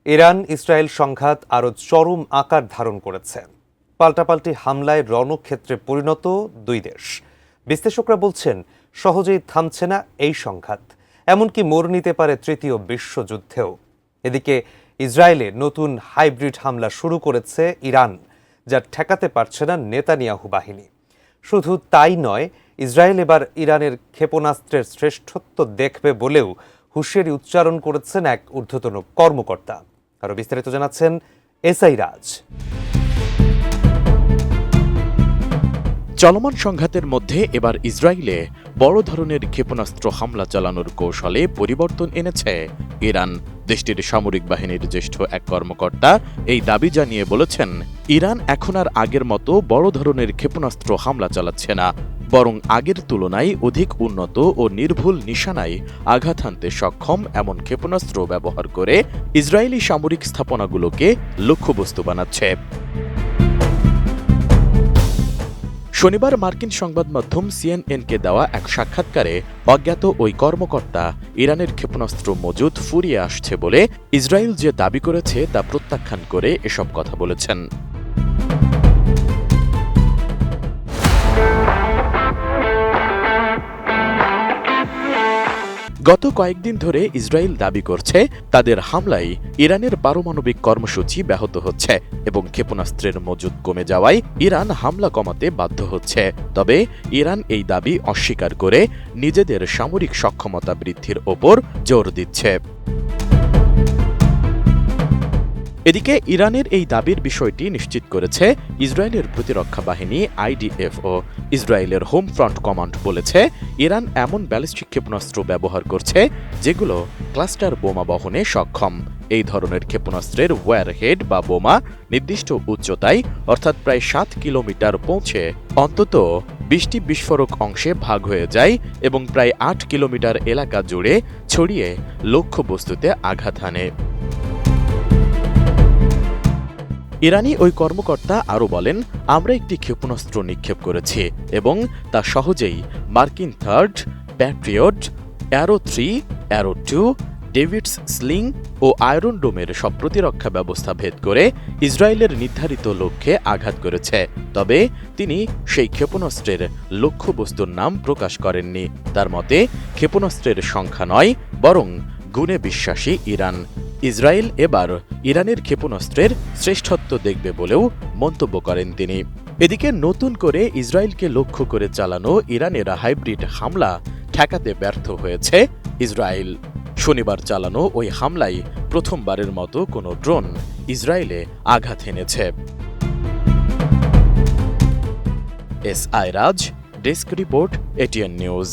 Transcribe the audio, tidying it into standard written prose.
Iran Israel সংঘাত আরও চরম আকার ধারণ করেছে। পাল্টাপাল্টি হামলায় রণক্ষেত্রে পরিণত দুই দেশ। বিশ্লেষকরা বলছেন সহজেই থামছে না এই সংঘাত, এমনকি মোড় নিতে পারে তৃতীয় বিশ্বযুদ্ধেও। এদিকে ইসরায়েলে নতুন হাইব্রিড হামলা শুরু করেছে ইরান, যা ঠেকাতে পারছে না নেতানিয়াহু বাহিনী। শুধু তাই নয়, ইসরায়েল এবার ইরানের ক্ষেপণাস্ত্রের শ্রেষ্ঠত্ব দেখবে বলেও হুঁশিয়ারি উচ্চারণ করেছেন এক ঊর্ধ্বতন কর্মকর্তা। আরও বিস্তারিত জানাচ্ছেন এসআই রাজ। চলমান সংঘাতের মধ্যে এবার ইসরায়েলে বড় ধরনের ক্ষেপণাস্ত্র হামলা চালানোর কৌশলে পরিবর্তন এনেছে ইরান। দেশটির সামরিক বাহিনীর জ্যেষ্ঠ এক কর্মকর্তা এই দাবি জানিয়ে বলেছেন, ইরান এখন আর আগের মতো বড় ধরনের ক্ষেপণাস্ত্র হামলা চালাচ্ছে না, বরং আগের তুলনায় অধিক উন্নত ও নির্ভুল নিশানায় আঘাত হানতে সক্ষম এমন ক্ষেপণাস্ত্র ব্যবহার করে ইসরায়েলি সামরিক স্থাপনাগুলোকে লক্ষ্যবস্তু বানাচ্ছে। শনিবার মার্কিন সংবাদ মাধ্যম সিএনএনকে দেওয়া এক সাক্ষাৎকারে অজ্ঞাত ওই কর্মকর্তা ইরানের ক্ষেপণাস্ত্র মজুদ ফুরিয়ে আসছে বলে ইসরায়েল যে দাবি করেছে তা প্রত্যাখ্যান করে এসব কথা বলেছেন। গত কয়েকদিন ধরে ইসরায়েল দাবি করছে তাদের হামলায় ইরানের পারমাণবিক কর্মসূচি ব্যাহত হচ্ছে এবং ক্ষেপণাস্ত্রের মজুদ কমে যাওয়ায় ইরান হামলা কমাতে বাধ্য হচ্ছে। তবে ইরান এই দাবি অস্বীকার করে নিজেদের সামরিক সক্ষমতা বৃদ্ধির ওপর জোর দিচ্ছে। এদিকে ইরানের এই দাবির বিষয়টি নিশ্চিত করেছে ইসরায়েলের প্রতিরক্ষা বাহিনী IDF ও ইসরায়েলের হোম ফ্রন্ট কমান্ড বলেছে, ইরান এমন ব্যালিস্টিক ক্ষেপণাস্ত্র ব্যবহার করছে যেগুলো ক্লাস্টার বোমা বহনে সক্ষম। এই ধরনের ক্ষেপণাস্ত্রের ওয়্যারহেড বা বোমা নির্দিষ্ট উচ্চতায় অর্থাৎ প্রায় 7 কিলোমিটার পৌঁছে অন্তত 20টি বিস্ফোরক অংশে ভাগ হয়ে যায় এবং প্রায় 8 কিলোমিটার এলাকা জুড়ে ছড়িয়ে লক্ষ্যবস্তুতে আঘাত হানে। ইরানি ওই কর্মকর্তা আরও বলেন, আমরা একটি ক্ষেপণাস্ত্র নিক্ষেপ করেছি এবং তা সহজেই মার্কিন THAAD, Patriot, Arrow 3, Arrow 2, David's Sling ও আয়রন ডোমের সব প্রতিরক্ষা ব্যবস্থা ভেদ করে ইসরায়েলের নির্ধারিত লক্ষ্যে আঘাত করেছে। তবে তিনি সেই ক্ষেপণাস্ত্রের লক্ষ্যবস্তুর নাম প্রকাশ করেননি। তার মতে ক্ষেপণাস্ত্রের সংখ্যা নয়, বরং গুণে বিশ্বাসী ইরান। ইসরায়েল এবার ইরানের ক্ষেপণাস্ত্রের শ্রেষ্ঠত্ব দেখবে বলেও মন্তব্য করেন তিনি। এদিকে নতুন করে ইসরায়েলকে লক্ষ্য করে চালানো ইরানের হাইব্রিড হামলা ঠেকাতে ব্যর্থ হয়েছে ইসরায়েল। শনিবার চালানো ওই হামলায় প্রথমবারের মতো কোনো ড্রোন ইসরায়েলে আঘাত এনেছে। এসআই রাজ, ডেস্ক রিপোর্ট, ATN নিউজ।